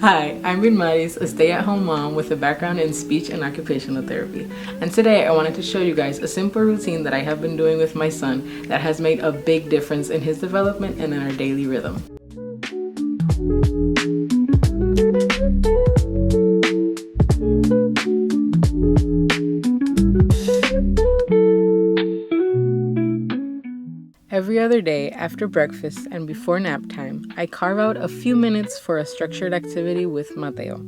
Hi, I'm Vilmaris, a stay-at-home mom with a background in speech and occupational therapy. And today I wanted to show you guys a simple routine that I have been doing with my son that has made a big difference in his development and in our daily rhythm. Every other day after breakfast and before nap time, I carve out a few minutes for a structured activity with Mateo.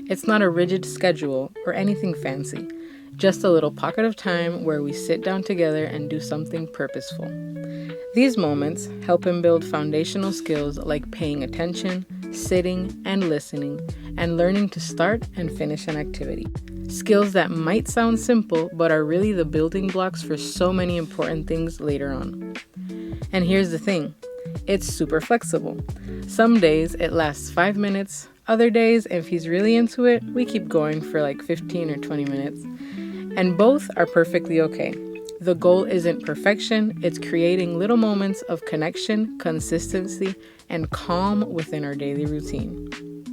It's not a rigid schedule or anything fancy, just a little pocket of time where we sit down together and do something purposeful. These moments help him build foundational skills like paying attention, sitting and listening, and learning to start and finish an activity. Skills that might sound simple, but are really the building blocks for so many important things later on. And here's the thing, it's super flexible. Some days it lasts 5 minutes, other days, if he's really into it, we keep going for like 15 or 20 minutes. And both are perfectly okay. The goal isn't perfection, it's creating little moments of connection, consistency, and calm within our daily routine.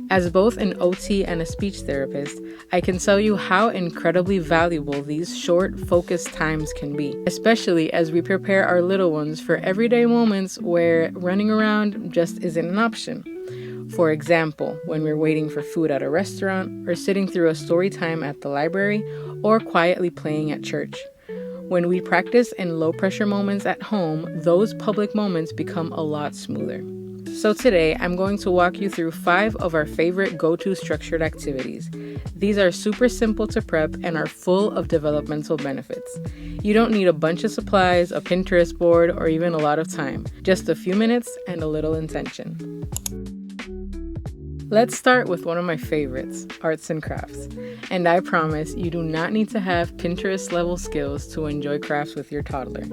As both an OT and a speech therapist, I can tell you how incredibly valuable these short, focused times can be, especially as we prepare our little ones for everyday moments where running around just isn't an option. For example, when we're waiting for food at a restaurant, or sitting through a story time at the library, or quietly playing at church. When we practice in low-pressure moments at home, those public moments become a lot smoother. So today, I'm going to walk you through 5 of our favorite go-to structured activities. These are super simple to prep and are full of developmental benefits. You don't need a bunch of supplies, a Pinterest board, or even a lot of time. Just a few minutes and a little intention. Let's start with one of my favorites, arts and crafts. And I promise you do not need to have Pinterest-level skills to enjoy crafts with your toddler.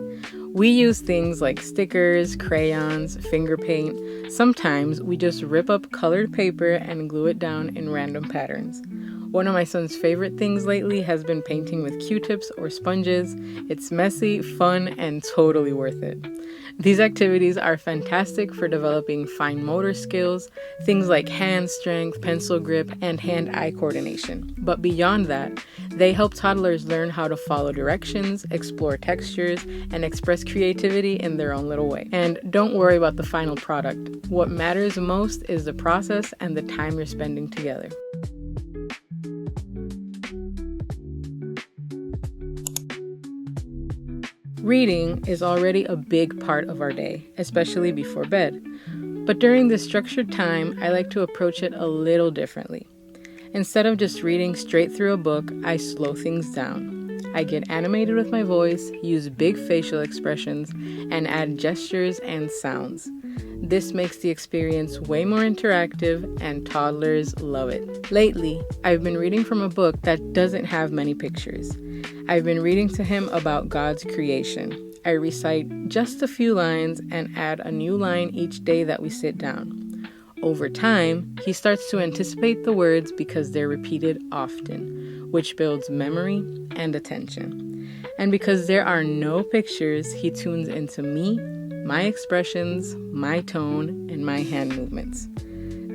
We use things like stickers, crayons, finger paint. Sometimes we just rip up colored paper and glue it down in random patterns. One of my son's favorite things lately has been painting with Q-tips or sponges. It's messy, fun, and totally worth it. These activities are fantastic for developing fine motor skills, things like hand strength, pencil grip, and hand-eye coordination. But beyond that, they help toddlers learn how to follow directions, explore textures, and express creativity in their own little way. And don't worry about the final product. What matters most is the process and the time you're spending together. Reading is already a big part of our day, especially before bed. But during this structured time, I like to approach it a little differently. Instead of just reading straight through a book, I slow things down. I get animated with my voice, use big facial expressions, and add gestures and sounds. This makes the experience way more interactive, and toddlers love it. Lately, I've been reading from a book that doesn't have many pictures. I've been reading to him about God's creation. I recite just a few lines and add a new line each day that we sit down. Over time, he starts to anticipate the words because they're repeated often, which builds memory and attention. And because there are no pictures, he tunes into me, my expressions, my tone, and my hand movements.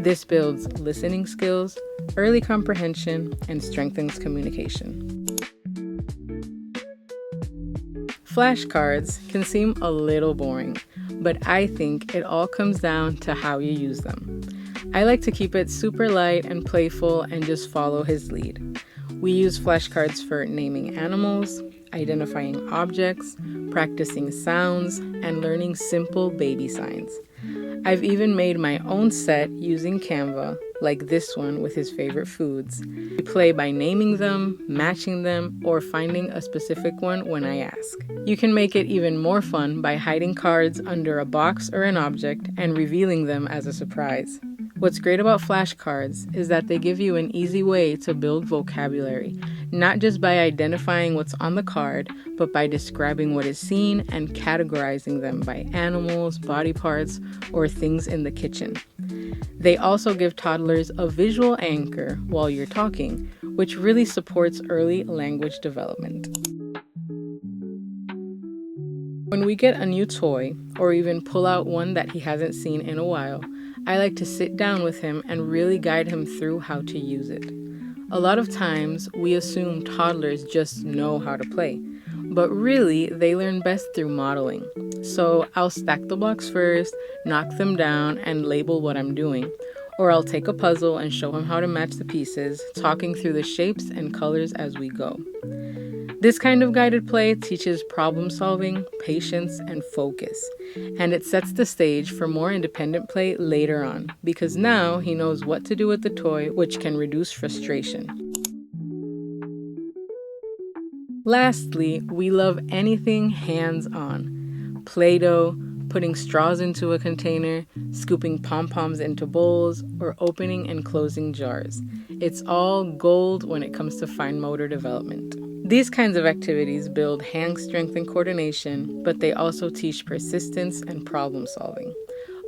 This builds listening skills, early comprehension, and strengthens communication. Flashcards can seem a little boring, but I think it all comes down to how you use them. I like to keep it super light and playful and just follow his lead. We use flashcards for naming animals, identifying objects, practicing sounds, and learning simple baby signs. I've even made my own set using Canva, like this one with his favorite foods. We play by naming them, matching them, or finding a specific one when I ask. You can make it even more fun by hiding cards under a box or an object and revealing them as a surprise. What's great about flashcards is that they give you an easy way to build vocabulary, not just by identifying what's on the card, but by describing what is seen and categorizing them by animals, body parts, or things in the kitchen. They also give toddlers a visual anchor while you're talking, which really supports early language development. When we get a new toy, or even pull out one that he hasn't seen in a while, I like to sit down with him and really guide him through how to use it. A lot of times, we assume toddlers just know how to play, but really, they learn best through modeling. So I'll stack the blocks first, knock them down, and label what I'm doing. Or I'll take a puzzle and show him how to match the pieces, talking through the shapes and colors as we go. This kind of guided play teaches problem solving, patience, and focus, and it sets the stage for more independent play later on, because now he knows what to do with the toy, which can reduce frustration. Lastly, we love anything hands-on. Play-Doh, putting straws into a container, scooping pom-poms into bowls, or opening and closing jars. It's all gold when it comes to fine motor development. These kinds of activities build hand strength and coordination, but they also teach persistence and problem solving.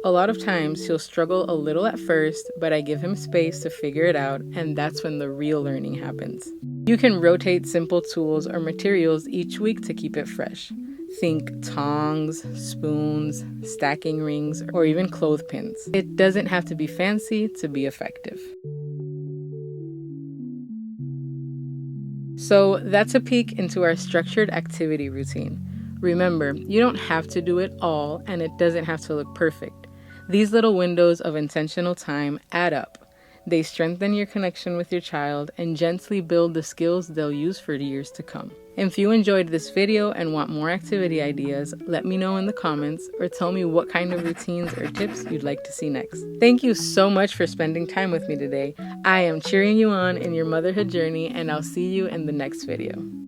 A lot of times he'll struggle a little at first, but I give him space to figure it out, and that's when the real learning happens. You can rotate simple tools or materials each week to keep it fresh. Think tongs, spoons, stacking rings, or even clothespins. It doesn't have to be fancy to be effective. So that's a peek into our structured activity routine. Remember, you don't have to do it all, and it doesn't have to look perfect. These little windows of intentional time add up. They strengthen your connection with your child and gently build the skills they'll use for years to come. If you enjoyed this video and want more activity ideas, let me know in the comments or tell me what kind of routines or tips you'd like to see next. Thank you so much for spending time with me today. I am cheering you on in your motherhood journey, and I'll see you in the next video.